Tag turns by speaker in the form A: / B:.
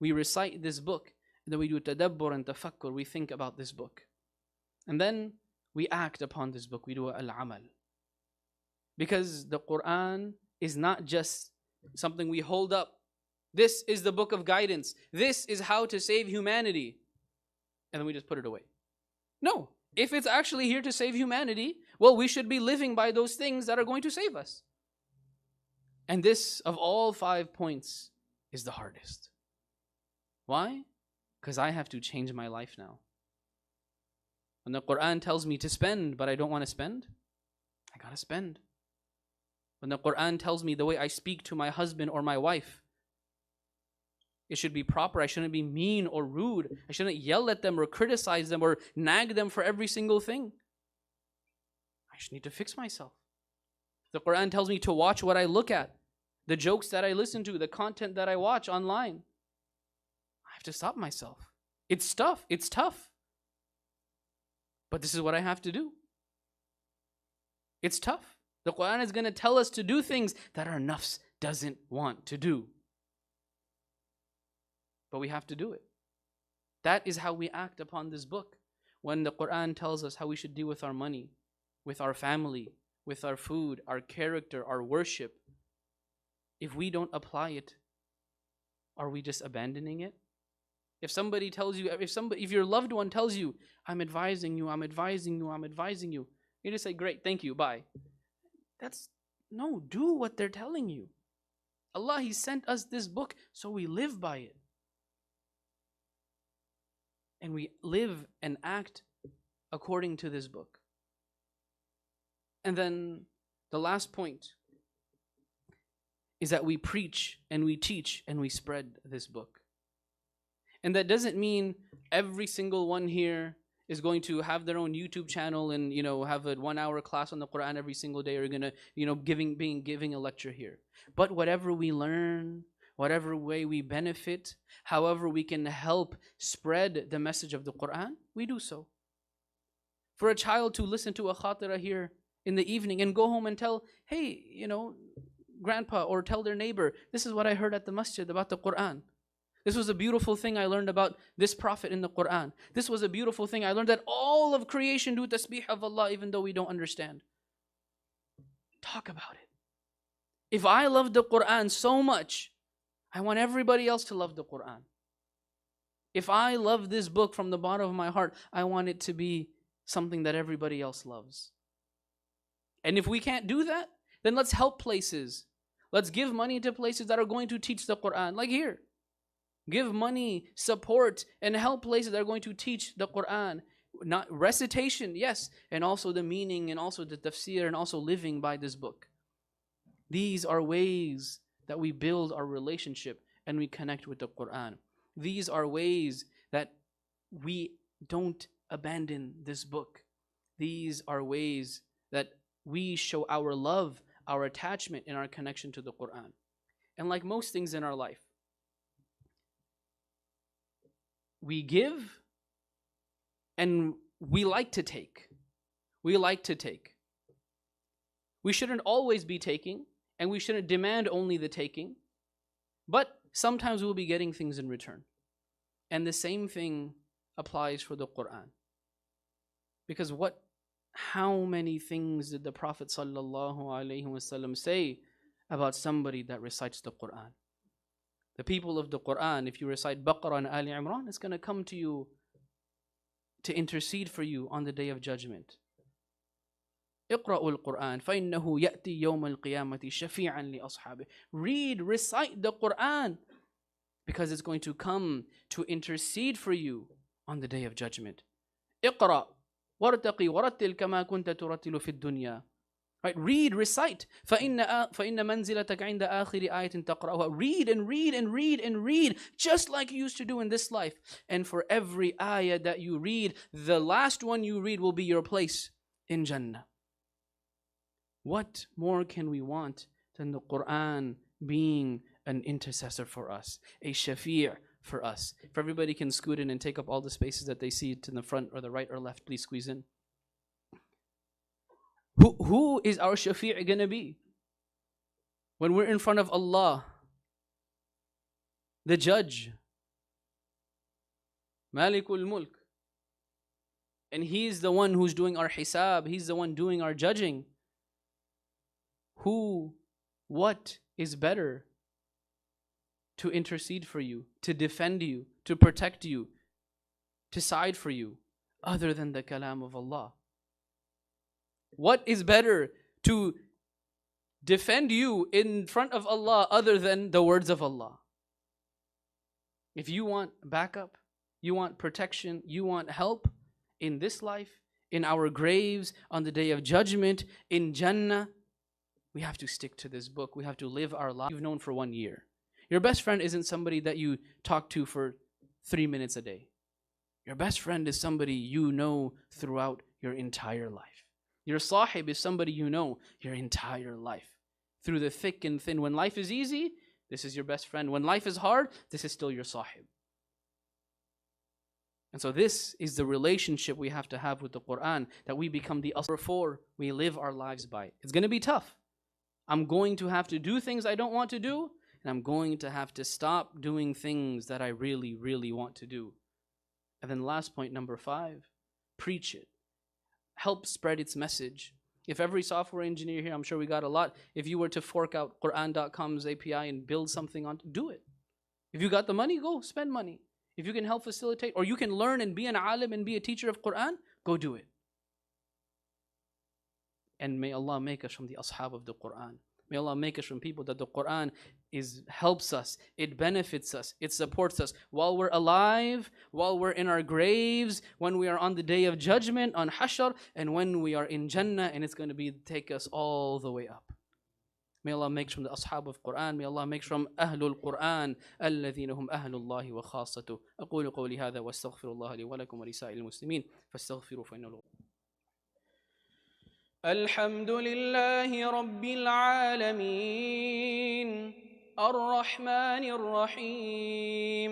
A: we recite this book, and then we do tadabbur and tafakkur, we think about this book. And then we act upon this book, we do al-amal. Because the Quran is not just something we hold up. This is the book of guidance. This is how to save humanity. And then we just put it away. No. If it's actually here to save humanity, well, we should be living by those things that are going to save us. And this, of all 5 points, is the hardest. Why? Because I have to change my life now. When the Quran tells me to spend, but I don't want to spend, I gotta spend. When the Quran tells me the way I speak to my husband or my wife, it should be proper. I shouldn't be mean or rude. I shouldn't yell at them or criticize them or nag them for every single thing. I just need to fix myself. The Quran tells me to watch what I look at, the jokes that I listen to, the content that I watch online. I have to stop myself. It's tough. It's tough. But this is what I have to do. It's tough. The Quran is going to tell us to do things that our nafs doesn't want to do. But we have to do it. That is how we act upon this book. When the Quran tells us how we should deal with our money, with our family, with our food, our character, our worship, if we don't apply it, are we just abandoning it? If somebody tells you, if your loved one tells you, I'm advising you, you just say, great, thank you, bye. No, do what they're telling you. Allah, He sent us this book so we live by it. And we live and act according to this book. And then the last point is that we preach and we teach and we spread this book. And that doesn't mean every single one here is going to have their own YouTube channel and, have a 1-hour class on the Quran every single day, or gonna, giving a lecture here. But whatever we learn, whatever way we benefit, however we can help spread the message of the Quran, we do so. For a child to listen to a khatira here in the evening and go home and tell, hey, grandpa, or tell their neighbor, this is what I heard at the masjid about the Quran. This was a beautiful thing I learned about this prophet in the Quran. This was a beautiful thing I learned, that all of creation do tasbih of Allah even though we don't understand. Talk about it. If I love the Quran so much, I want everybody else to love the Quran. If I love this book from the bottom of my heart, I want it to be something that everybody else loves. And if we can't do that, then let's help places. Let's give money to places that are going to teach the Quran, like here. Give money, support, and help places that are going to teach the Quran. Not recitation, yes, and also the meaning, and also the tafsir, and also living by this book. These are ways that we build our relationship and we connect with the Quran. These are ways that we don't abandon this book. These are ways that we show our love, our attachment, and our connection to the Quran. And like most things in our life, we give and we like to take. We like to take. We shouldn't always be taking, and we shouldn't demand only the taking, but sometimes we'll be getting things in return. And the same thing applies for the Quran. Because how many things did the Prophet ﷺ say about somebody that recites the Quran? The people of the Quran, if you recite Baqarah and Ali Imran, it's going to come to you to intercede for you on the Day of Judgment. اقرأوا القرآن فإنه يأتي يوم القيامة شفيعا لأصحابه. Read, recite the Quran, because it's going to come to intercede for you on the Day of Judgment. اقرأ وارتقي ورتل كما كنت ترتل في الدنيا. Right? Read, recite. فإن منزلتك عند آخر آية تقرأها. Read and read and read and read, just like you used to do in this life. And for every ayah that you read, the last one you read will be your place in Jannah. What more can we want than the Quran being an intercessor for us, a shafi' for us? If everybody can scoot in and take up all the spaces that they see to the front or the right or left, please squeeze in. Who is our shafi' going to be? When we're in front of Allah, the judge, Malikul Mulk. And He's the one who's doing our hisab. He's the one doing our judging. What is better to intercede for you, to defend you, to protect you, to side for you, other than the kalam of Allah? What is better to defend you in front of Allah other than the words of Allah? If you want backup, you want protection, you want help in this life, in our graves, on the day of judgment, in Jannah, we have to stick to this book. We have to live our life you've known for 1 year. Your best friend isn't somebody that you talk to for 3 minutes a day. Your best friend is somebody you know throughout your entire life. Your sahib is somebody you know your entire life. Through the thick and thin. When life is easy, this is your best friend. When life is hard, this is still your sahib. And so this is the relationship we have to have with the Quran, that we become the asl for, we live our lives by. It's going to be tough. I'm going to have to do things I don't want to do, and I'm going to have to stop doing things that I really, really want to do. And then last point, number 5, preach it. Help spread its message. If every software engineer here, I'm sure we got a lot, if you were to fork out Quran.com's API and build something on, do it. If you got the money, go spend money. If you can help facilitate, or you can learn and be an alim and be a teacher of Quran, go do it. And may Allah make us from the ashab of the Quran. May Allah make us from people that the Quran helps us, it benefits us, it supports us while we're alive, while we're in our graves, when we are on the day of judgment, on Hashr, and when we are in Jannah, and it's going to take us all the way up. May Allah make us from the ashab of Quran. May Allah make us from Ahlul Quran, الذين هم أهل الله وخاصته. أقول قولي هذا واستغفر الله لي ولكم ولسائر المسلمين فاستغفروا فإنه الحمد لله رب العالمين الرحمن الرحيم